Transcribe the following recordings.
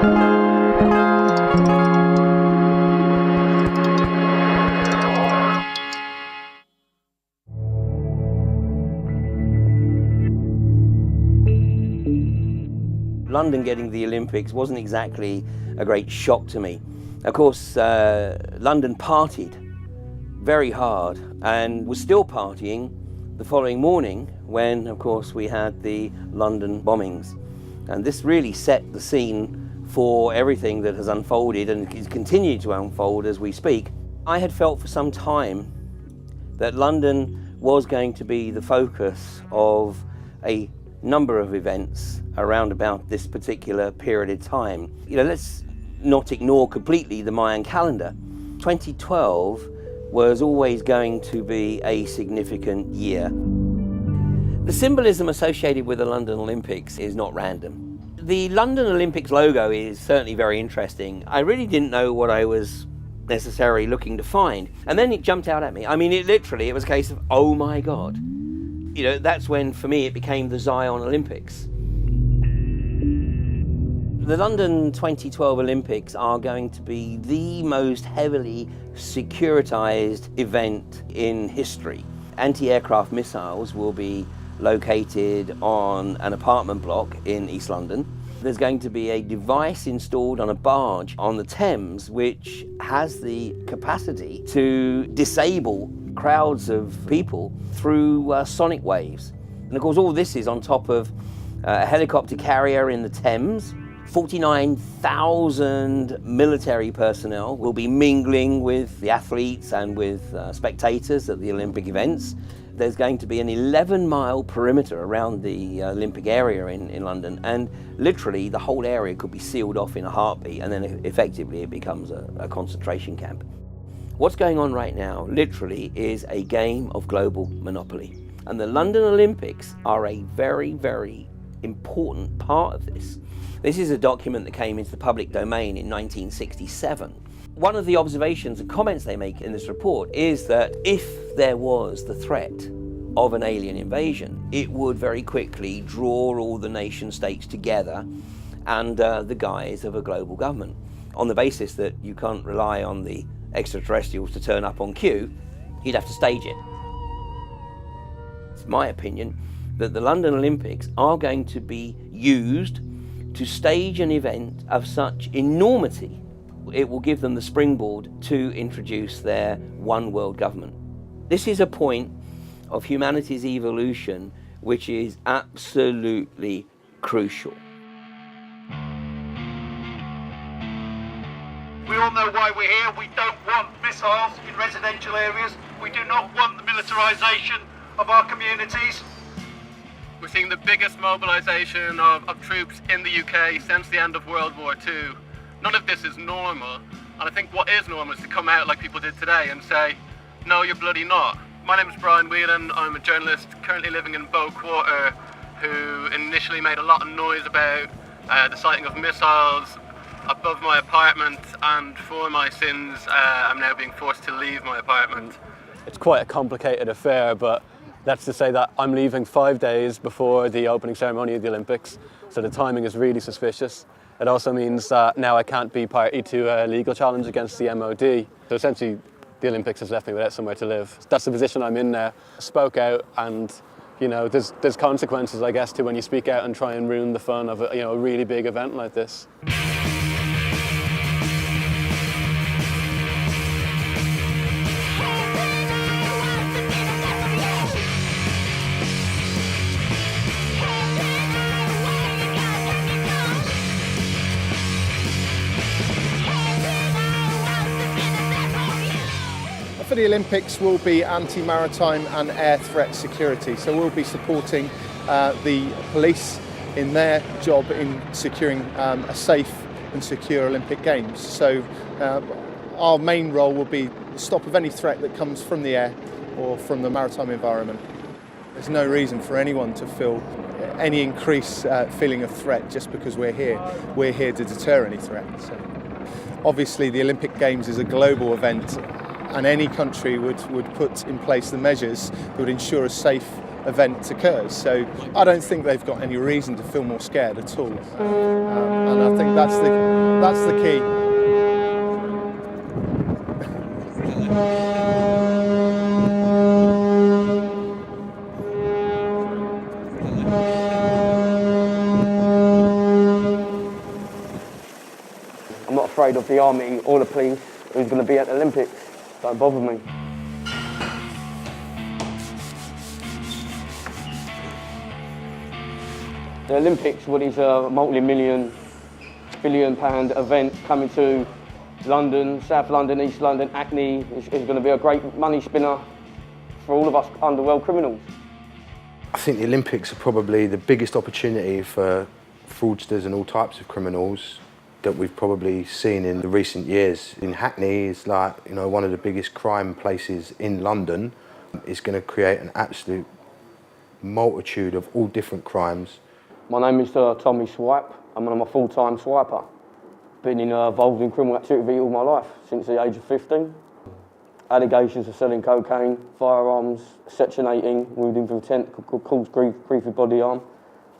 London getting the Olympics wasn't exactly a great shock to me. Of course, London partied very hard and was still partying the following morning when, of course, we had the London bombings. And this really set the scene for everything that has unfolded and is continuing to unfold as we speak. I had felt for some time that London was going to be the focus of a number of events around about this particular period of time. You know, let's not ignore completely the Mayan calendar. 2012 was always going to be a significant year. The symbolism associated with the London Olympics is not random. The London Olympics logo is certainly very interesting. I really didn't know what I was necessarily looking to find. And then it jumped out at me. I mean, it was a case of, oh my God. You know, that's when, for me, it became the Zion Olympics. The London 2012 Olympics are going to be the most heavily securitized event in history. Anti-aircraft missiles will be located on an apartment block in East London. There's going to be a device installed on a barge on the Thames which has the capacity to disable crowds of people through sonic waves. And of course all this is on top of a helicopter carrier in the Thames. 49,000 military personnel will be mingling with the athletes and with spectators at the Olympic events. There's going to be an 11-mile perimeter around the Olympic area in London, and literally the whole area could be sealed off in a heartbeat, and then effectively it becomes a concentration camp. What's going on right now, literally, is a game of global monopoly. And the London Olympics are a very, very important part of this. This is a document that came into the public domain in 1967. One of the observations and comments they make in this report is that if there was the threat of an alien invasion, it would very quickly draw all the nation states together under the guise of a global government. On the basis that you can't rely on the extraterrestrials to turn up on cue, you'd have to stage it. It's my opinion that the London Olympics are going to be used to stage an event of such enormity. It will give them the springboard to introduce their one world government. This is a point of humanity's evolution which is absolutely crucial. We all know why we're here. We don't want missiles in residential areas. We do not want the militarisation of our communities. We're seeing the biggest mobilisation of troops in the UK since the end of World War II. None of this is normal, and I think what is normal is to come out like people did today and say, no, you're bloody not. My name is Brian Whelan. I'm a journalist currently living in Bow Quarter who initially made a lot of noise about the sighting of missiles above my apartment, and for my sins I'm now being forced to leave my apartment. It's quite a complicated affair, but that's to say that I'm leaving 5 days before the opening ceremony of the Olympics, so the timing is really suspicious. It also means that now I can't be party to a legal challenge against the MOD. So essentially the Olympics has left me without somewhere to live. That's the position I'm in now. I spoke out, and you know, there's consequences, I guess, to when you speak out and try and ruin the fun of a really big event like this. For the Olympics will be anti-maritime and air threat security. So we'll be supporting the police in their job in securing a safe and secure Olympic Games. So our main role will be the stop of any threat that comes from the air or from the maritime environment. There's no reason for anyone to feel any increased feeling of threat just because we're here. We're here to deter any threat. So obviously the Olympic Games is a global event, and any country would put in place the measures that would ensure a safe event occurs. So I don't think they've got any reason to feel more scared at all. And I think that's the key. I'm not afraid of the army or the police who's going to be at the Olympics. Don't bother me. The Olympics, what is a multi-million, billion-pound event coming to London, South London, East London, Hackney, is going to be a great money spinner for all of us underworld criminals. I think the Olympics are probably the biggest opportunity for fraudsters and all types of criminals that we've probably seen in the recent years. In Hackney is like, you know, one of the biggest crime places in London. It's going to create an absolute multitude of all different crimes. My name is Tommy Swipe. I'm a full-time swiper. Been involved in criminal activity all my life, since the age of 15. Allegations of selling cocaine, firearms, sectionating, wounding with intent, caused grief with body harm,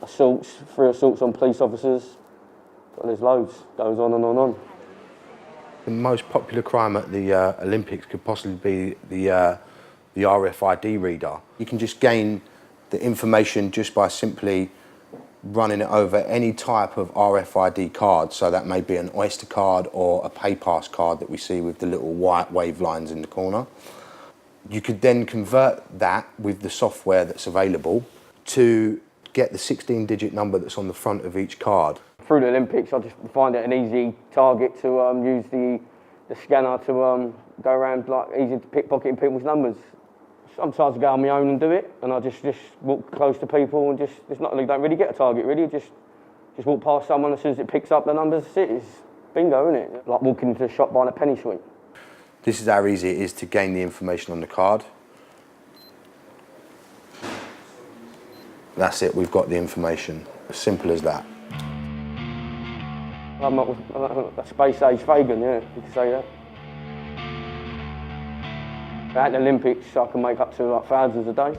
assaults, 3 assaults on police officers. But there's loads, goes on and on and on. The most popular crime at the Olympics could possibly be the RFID reader. You can just gain the information just by simply running it over any type of RFID card. So that may be an Oyster card or a PayPass card that we see with the little white wave lines in the corner. You could then convert that with the software that's available to get the 16-digit number that's on the front of each card. Through the Olympics, I just find it an easy target to use the scanner to go around, like, easy to pickpocketing people's numbers. Sometimes I go on my own and do it, and I just walk close to people and it's not, you don't really get a target really, just walk past someone, as soon as it picks up the numbers, it's bingo, isn't it? Like walking into a shop buying a penny sweet. This is how easy it is to gain the information on the card. That's it, we've got the information, as simple as that. I'm not a space-age Fagin, yeah, you could say that. At the Olympics, I can make up to like thousands a day.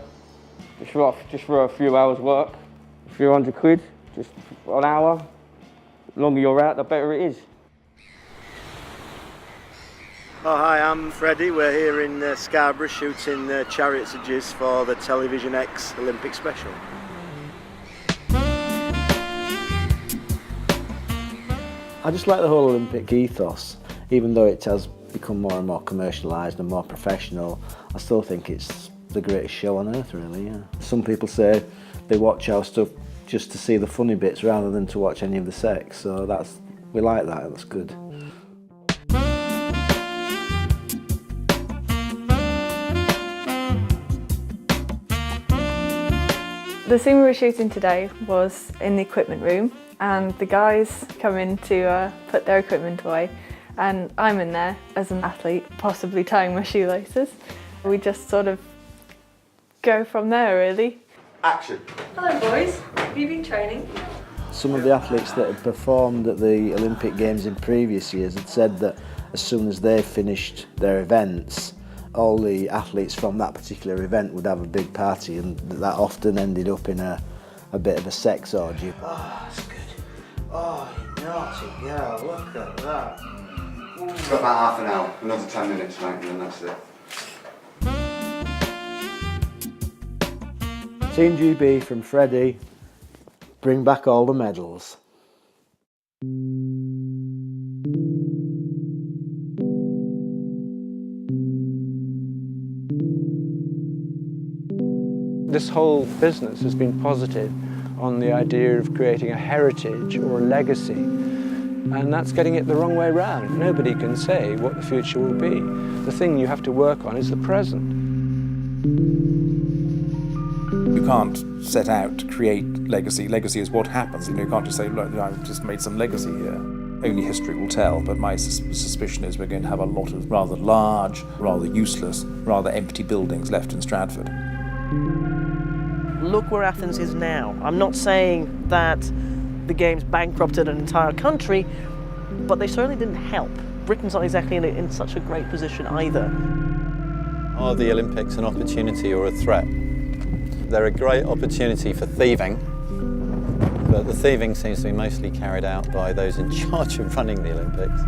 Just for a few hours work, a few £100, just for an hour. The longer you're out, the better it is. Oh, hi, I'm Freddie. We're here in Scarborough shooting Chariots of Jizz for the Television X Olympic special. I just like the whole Olympic ethos, even though it has become more and more commercialised and more professional. I still think it's the greatest show on earth, really, yeah. Some people say they watch our stuff just to see the funny bits rather than to watch any of the sex, so we like that, that's good. The scene we were shooting today was in the equipment room, and the guys come in to put their equipment away, and I'm in there as an athlete, possibly tying my shoelaces. We just sort of go from there, really. Action. Hello boys, have you been training? Some of the athletes that had performed at the Olympic Games in previous years had said that as soon as they finished their events, all the athletes from that particular event would have a big party, and that often ended up in a bit of a sex orgy. Oh, that's good. Oh, you naughty girl, look at that. It's got about half an hour, another 10 minutes, mate, and then that's it. Team GB from Freddie, bring back all the medals. This whole business has been posited on the idea of creating a heritage or a legacy, and that's getting it the wrong way round. Nobody can say what the future will be. The thing you have to work on is the present. You can't set out to create legacy. Legacy is what happens. You can't just say, look, I've just made some legacy here. Only history will tell, but my suspicion is we're going to have a lot of rather large, rather useless, rather empty buildings left in Stratford. Look where Athens is now. I'm not saying that the Games bankrupted an entire country, but they certainly didn't help. Britain's not exactly in such a great position either. Are the Olympics an opportunity or a threat? They're a great opportunity for thieving, but the thieving seems to be mostly carried out by those in charge of running the Olympics.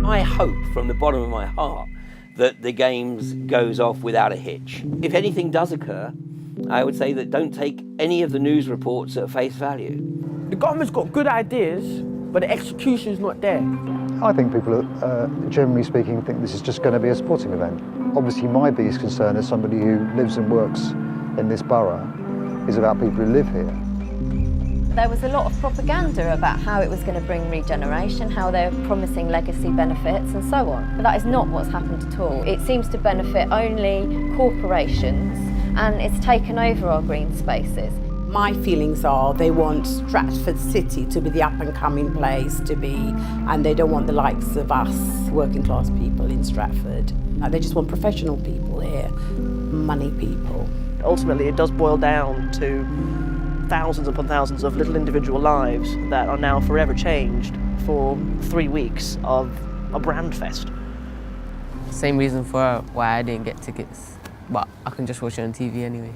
I hope from the bottom of my heart that the Games goes off without a hitch. If anything does occur, I would say that don't take any of the news reports at face value. The government's got good ideas, but the execution's not there. I think people, generally speaking, think this is just going to be a sporting event. Obviously, my biggest concern as somebody who lives and works in this borough is about people who live here. There was a lot of propaganda about how it was going to bring regeneration, how they're promising legacy benefits and so on. But that is not what's happened at all. It seems to benefit only corporations, and it's taken over our green spaces. My feelings are they want Stratford City to be the up-and-coming place to be, and they don't want the likes of us, working-class people in Stratford. They just want professional people here, money people. Ultimately, it does boil down to thousands upon thousands of little individual lives that are now forever changed for 3 weeks of a brand fest. Same reason for why I didn't get tickets, but I can just watch it on TV anyway.